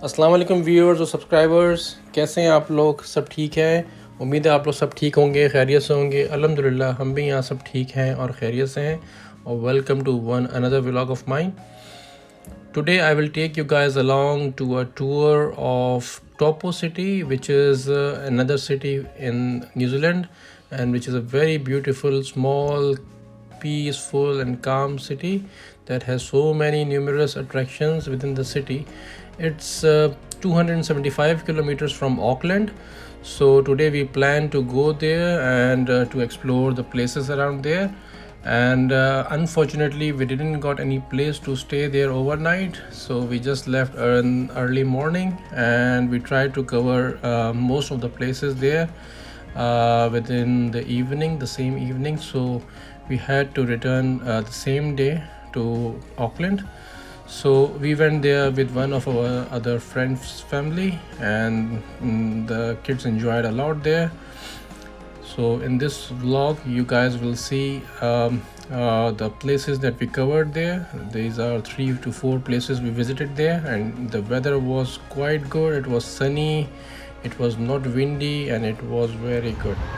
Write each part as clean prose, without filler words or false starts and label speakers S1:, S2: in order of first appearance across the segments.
S1: अस्सलाम वालेकुम व्यूअर्स और सब्सक्राइबर्स, कैसे हैं आप लोग? सब ठीक हैं? उम्मीद है आप लोग सब ठीक होंगे, खैरियत से होंगे। अल्हम्दुलिल्लाह हम भी यहाँ सब ठीक हैं और खैरियत से हैं। और welcome to one another vlog of mine. Today I will take you guys along to a tour of Taupo City, which is another city in New Zealand, and which is a very beautiful, small, peaceful and calm city that has so many numerous attractions within the city. It's 275 kilometers from Auckland. So today we plan to go there and to explore the places around there. And unfortunately we didn't got any place to stay there overnight, so we just left early morning and we tried to cover most of the places there within the evening, the same evening. So we had to return the same day to Auckland. So we went there with one of our other friends' family, and the kids enjoyed a lot there. So in this vlog you guys will see the places that we covered there. These are 3 to 4 places we visited there, and the weather was quite good. It was sunny, it was not windy, and it was very good.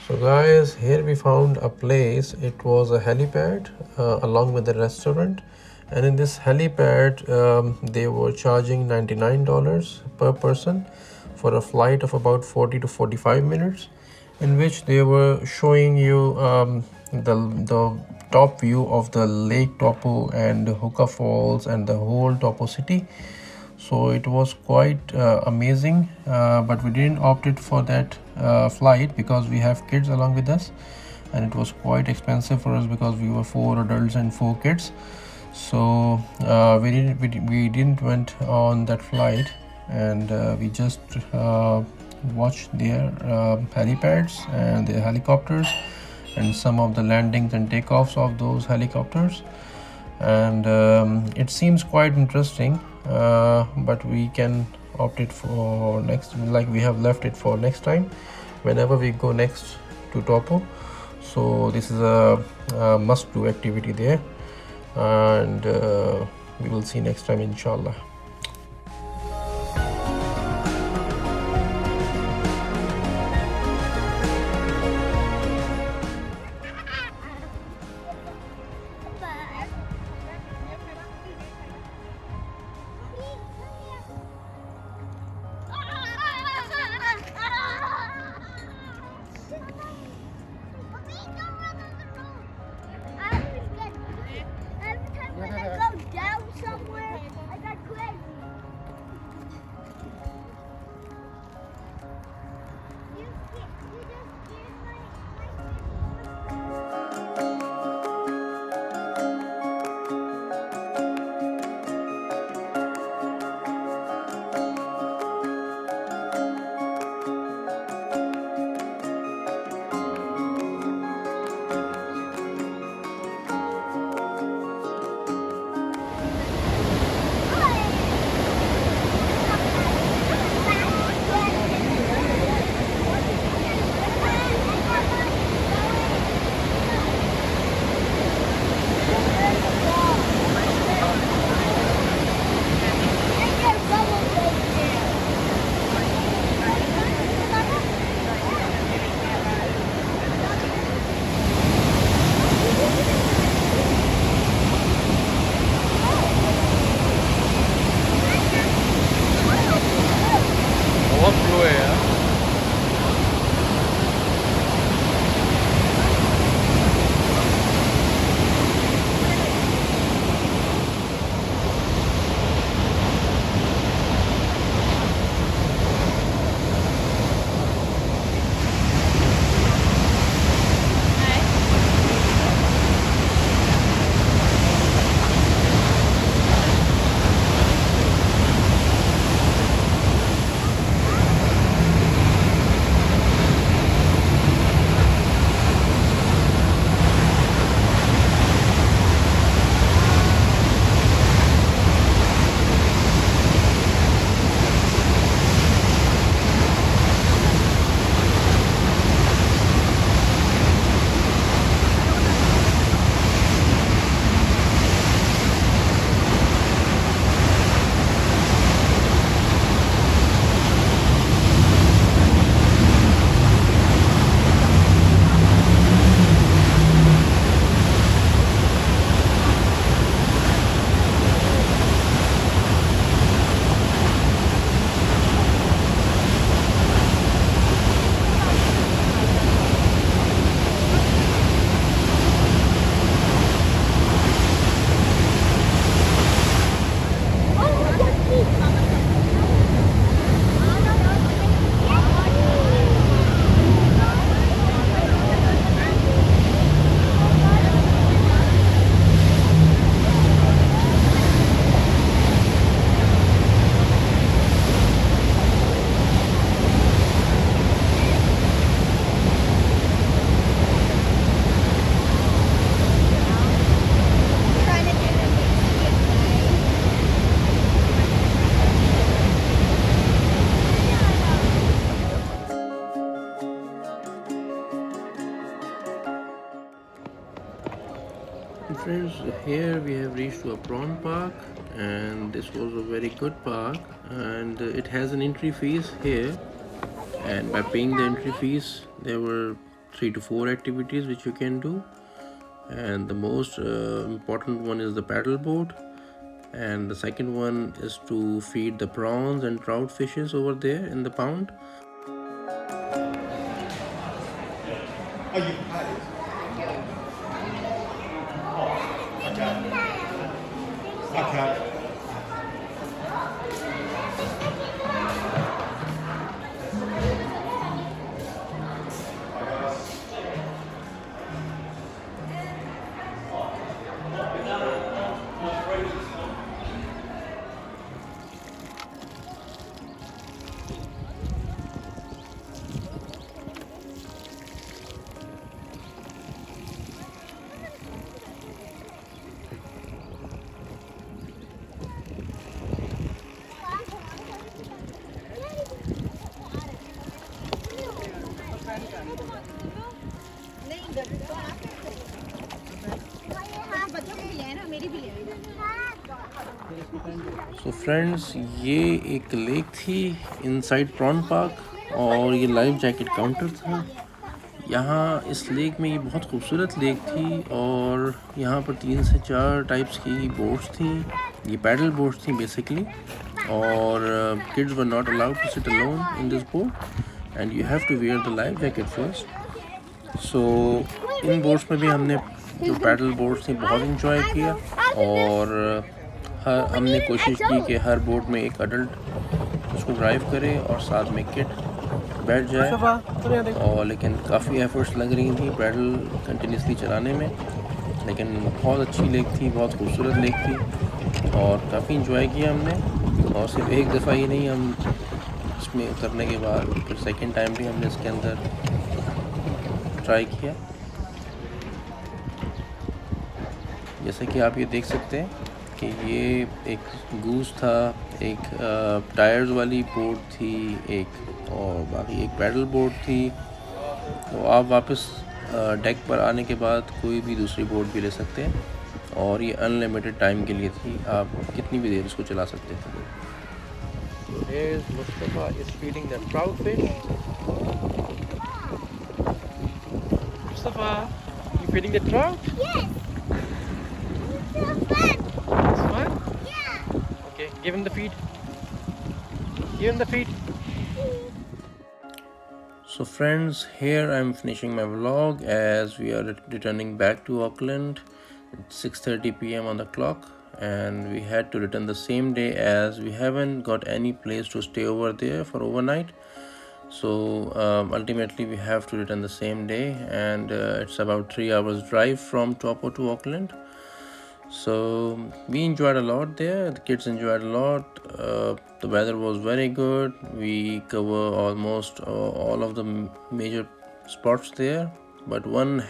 S1: So guys, here we found a place. It was a helipad along with the restaurant, and in this helipad they were charging $99 per person for a flight of about 40 to 45 minutes, in which they were showing you the top view of the Lake Taupo and Hoka Falls and the whole Taupo city. So it was quite amazing, but we didn't opt it for that flight because we have kids along with us, and it was quite expensive for us because we were 4 adults and 4 kids. So we didn't went on that flight, and we just watched their helipads and their helicopters and some of the landings and takeoffs of those helicopters. And it seems quite interesting, but we can opt it for next, like we have left it for next time whenever we go next to Taupo. So this is a must-do activity there, and we will see next time, inshallah.
S2: When I go down somewhere, I got crazy.
S1: Friends, here we have reached to a prawn park, and this was a very good park, and it has an entry fees here, and by paying the entry fees there were 3 to 4 activities which you can do, and the most important one is the paddle boat, and the second one is to feed the prawns and trout fishes over there in the pond. So friends, ये एक lake थी inside prawn park और ये life jacket counter था। यहाँ इस lake में ये बहुत खूबसूरत लेक थी और यहाँ पर 3 से 4 टाइप्स की बोट्स थी। ये पैडल बोट्स थी बेसिकली, और kids were not allowed to sit alone in this boat and you have to wear the life jacket first. So इन बोट्स में भी हमने जो पैडल बोट्स थी बहुत इंजॉय किया, और हमने कोशिश की कि हर बोट में एक अडल्ट उसको ड्राइव करे और साथ में किड बैठ जाए, और लेकिन काफ़ी एफर्ट्स लग रही थी पैडल कंटिन्यूसली चलाने में, लेकिन बहुत अच्छी लेक थी, बहुत खूबसूरत लेक थी और काफ़ी इंजॉय किया हमने। और सिर्फ एक दफ़ा ही नहीं, हम इसमें उतरने के बाद फिर सेकंड टाइम भी हमने इसके अंदर ट्राई किया। जैसे कि आप ये देख सकते हैं कि ये एक गूस था, एक टायर्स वाली बोट थी एक, और बाकी एक पैडल बोट थी। तो आप वापस डेक पर आने के बाद कोई भी दूसरी बोट भी ले सकते हैं, और ये अनलिमिटेड टाइम के लिए थी, आप कितनी भी देर इसको चला सकते थे। Here's Mustafa is feeding the trout fish. Mustafa, you feeding the trout?
S2: Yes.
S1: It's fun?
S2: Yeah.
S1: Okay, give him the feed. Give him the feed. So friends, here I'm finishing my vlog as we are returning back to Auckland. It's 6:30 p.m. on the clock, and we had to return the same day as we haven't got any place to stay over there for overnight. So ultimately we have to return the same day, and it's about 3 hours drive from Taupo to Auckland. So we enjoyed a lot there, the kids enjoyed a lot, the weather was very good. We cover almost all of the major spots there, but one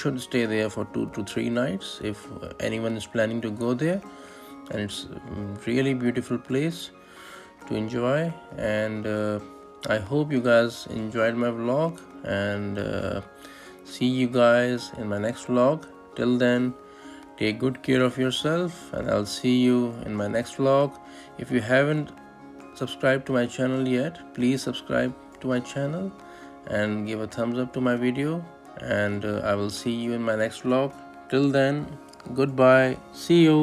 S1: should stay there for 2 to 3 nights if anyone is planning to go there, and it's a really beautiful place to enjoy. And I hope you guys enjoyed my vlog, and see you guys in my next vlog. Till then, take good care of yourself, and I'll see you in my next vlog. If you haven't subscribed to my channel yet, please subscribe to my channel and give a thumbs up to my video, and I will see you in my next vlog. Till then, goodbye, see you.